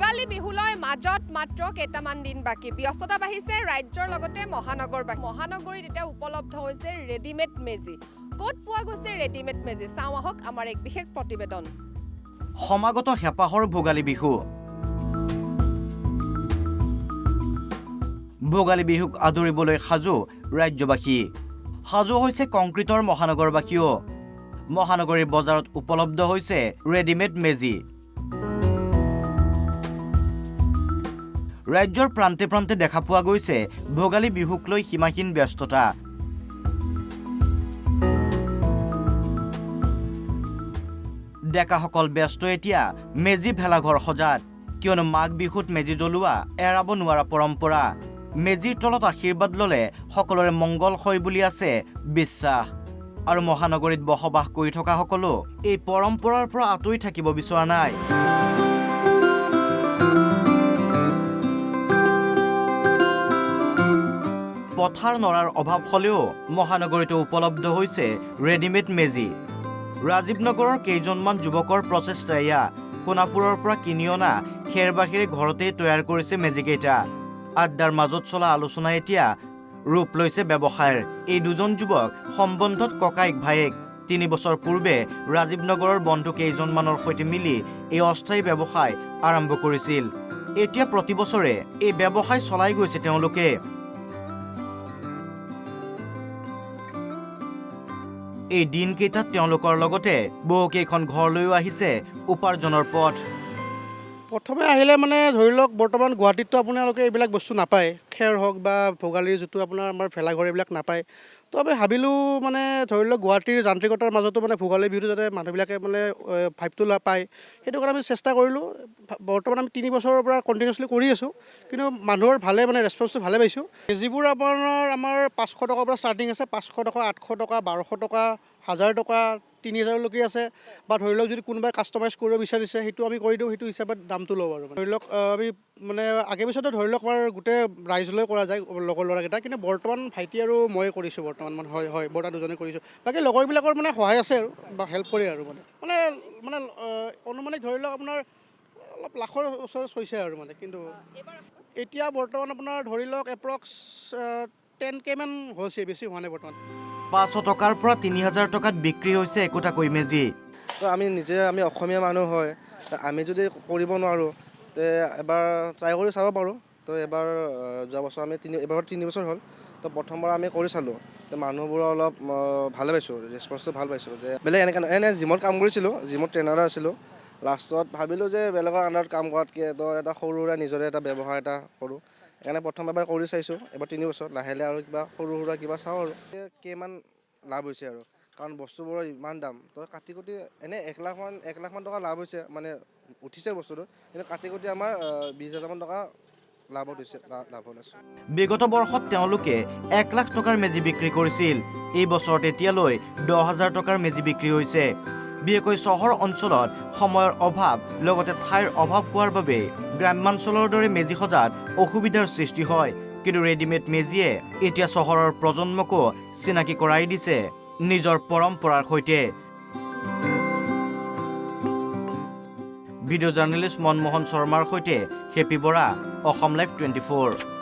ভোগালী বিহুলৈ মাজত মাত্ৰ কেইটামান দিন বাকী ব্যস্ততা বাঢ়িছে ৰাজ্যৰ লগতে মহানগৰীত এতিয়া উপলব্ধ হৈছে ৰেডিমেড মেজি ক'ত পোৱা গৈছে ৰেডিমেড মেজি চাওঁ আহক আমাৰ এক বিশেষ প্ৰতিবেদন সমাগত হেপাহৰ ভোগালী বিহু ভোগালী বিহুক আদৰিবলৈ সাজু ৰাজ্যবাসী সাজু হৈছে কংক্ৰিটৰ মহানগৰবাসীও মহানগৰীৰ বজাৰত উপলব্ধ হৈছে ৰেডিমেড মেজি ৰাজ্যৰ প্ৰান্তে প্ৰান্তে দেখা পোৱা গৈছে ভোগালী বিহুক লৈ সীমাহীন ব্যস্ততা ডেকাসকল ব্যস্ত এতিয়া মেজি ভেলাঘৰ সজাত কিয়নো মাঘ বিহুত মেজি জ্বলোৱা এৰাব নোৱাৰা পৰম্পৰা মেজিৰ তলত আশীৰ্বাদ ললে সকলোৰে মংগল হয় বুলি আছে বিশ্বাস আৰু মহানগৰীত বসবাস কৰি থকা সকলো এই পৰম্পৰাৰ পৰা আঁতৰি থাকিব বিচৰা নাই পথাৰ নৰাৰ অভাৱ হলেও মহানগৰীতো উপলব্ধ হৈছে ৰেডিমেড মেজি ৰাজীৱ নগৰৰ কেইজনমান যুৱকৰ প্ৰচেষ্টা এয়া সোণাপুৰৰ পৰা কিনি অনা খেৰবাহিৰে ঘৰতেই তৈয়াৰ কৰিছে মেজিকেইটা আড্ডাৰ মাজত চলা আলোচনা এতিয়া ৰূপ লৈছে ব্যৱসায়ৰ এই দুজন যুৱক সম্বন্ধত ককাইক ভায়েক 3 বছৰ পূৰ্বে ৰাজীৱ নগৰৰ বন্ধু কেইজনমানৰ সৈতে মিলি এই অস্থায়ী ব্যৱসায় আৰম্ভ কৰিছিল এতিয়া প্ৰতি বছৰে এই ব্যৱসায় চলাই গৈছে তেওঁলোকে এই দিনকেইটাত তেওঁলোকৰ লগতে বহুকেইখন ঘৰলৈও আহিছে উপাৰ্জনৰ পথ প্ৰথমে আহিলে মানে ধৰি লওক বৰ্তমান গুৱাহাটীততো আপোনালোকে এইবিলাক বস্তু নাপায় খেৰ হওক বা ভোগালীৰ যিটো আপোনাৰ আমাৰ ভেলাঘৰ এইবিলাক নাপায় তো আমি ভাবিলোঁ মানে ধৰি লওক গুৱাহাটীৰ যান্ত্ৰিকতাৰ মাজতো মানে ভোগালী বিহুটো যাতে মানুহবিলাকে মানে ভাইবটো পায় সেইটো কাৰণে আমি চেষ্টা কৰিলোঁ বৰ্তমান আমি 3 বছৰৰ পৰা কণ্টিনিউছলি কৰি আছোঁ কিন্তু মানুহৰ ভালে মানে ৰেছপন্সটো ভালে পাইছোঁ যিবোৰ আপোনাৰ আমাৰ 500 টকাৰ পৰা ষ্টাৰ্টিং আছে 500 টকা 800 টকা 1200 টকা 1000 টকা 3000লৈকে আছে বা ধৰি লওক যদি কোনোবাই কাষ্টমাইজ কৰিব বিচাৰিছে সেইটো আমি কৰি দিওঁ সেইটো হিচাপত দামটো লওঁ আৰু ধৰি লওক আমি মানে আগে পিছতে ধৰি লওক আমাৰ গোটেই ৰাইজলৈ কৰা যায় লগৰ ল'ৰাকেইটা কিন্তু বৰ্তমান ভাইটি আৰু মই কৰিছোঁ বৰ্তমান মানে হয় বৰ্তমান দুজনে কৰিছোঁ বাকী লগৰবিলাকৰ মানে সহায় আছে আৰু বা হেল্প কৰে আৰু মানে অনুমানিক ধৰি লওক আপোনাৰ অলপ লাখৰ ওচৰত হৈছে আৰু মানে কিন্তু এতিয়া বৰ্তমান আপোনাৰ ধৰি লওক এপ্ৰক্স 10K মান হৈছে বেছি হোৱা নাই বৰ্তমান 500 টকাৰ পৰা 3000 টকাত বিক্ৰী হৈছে একোটাকৈ মেজি তো আমি অসমীয়া মানুহ হয় আমি যদি কৰিব নোৱাৰোঁ তে এবাৰ ট্ৰাই কৰি চাব পাৰোঁ তো এবাৰ যোৱা বছৰ আমি 3 বছৰ হ'ল তো প্ৰথমবাৰ আমি কৰি চালোঁ তো মানুহবোৰৰ অলপ ভালে পাইছোঁ ৰেছপন্সটো ভাল পাইছোঁ যে বেলেগ এনে জিমত কাম কৰিছিলোঁ জিমত ট্ৰেইনাৰ আছিলোঁ লাষ্টত ভাবিলোঁ যে বেলেগৰ আণ্ডাৰত কাম কৰাতকৈ তো এটা সৰু সুৰা নিজৰে এটা ব্যৱসায় এটা কৰোঁ সেইকাৰণে প্ৰথম এবাৰ কৰি চাইছোঁ এবাৰ 3 বছৰ লাহে লাহে আৰু কিবা সৰু সুৰা কিবা চাওঁ আৰু কেইমান লাভ হৈছে আৰু কাৰণ বস্তুবোৰৰ ইমান দাম তো কাটি কুটি এনে 1 লাখ মান টকা লাভ হৈছে মানে উঠিছে বস্তুটো কিন্তু কাটি কুটি আমাৰ 20,000 মান টকা লাভ হৈছে বিগত বৰ্ষত তেওঁলোকে 1 লাখ টকাৰ মেজি বিক্ৰী কৰিছিল এই বছৰত এতিয়ালৈ 10,000 টকাৰ মেজি বিক্ৰী হৈছে বিশেষকৈ চহৰ অঞ্চলত সময়ৰ অভাৱ লগতে ঠাইৰ অভাৱ হোৱাৰ বাবে গ্ৰামাঞ্চলৰ দৰে মেজি সজাত অসুবিধাৰ সৃষ্টি হয় কিন্তু ৰেডিমেড মেজিয়ে এতিয়া চহৰৰ প্ৰজন্মকো চিনাকি কৰাই দিছে নিজৰ পৰম্পৰাৰ সৈতে ভিডিঅ' জাৰ্নেলিষ্ট মনমোহন শৰ্মাৰ সৈতে হেপী বৰা অসম লাইভ 24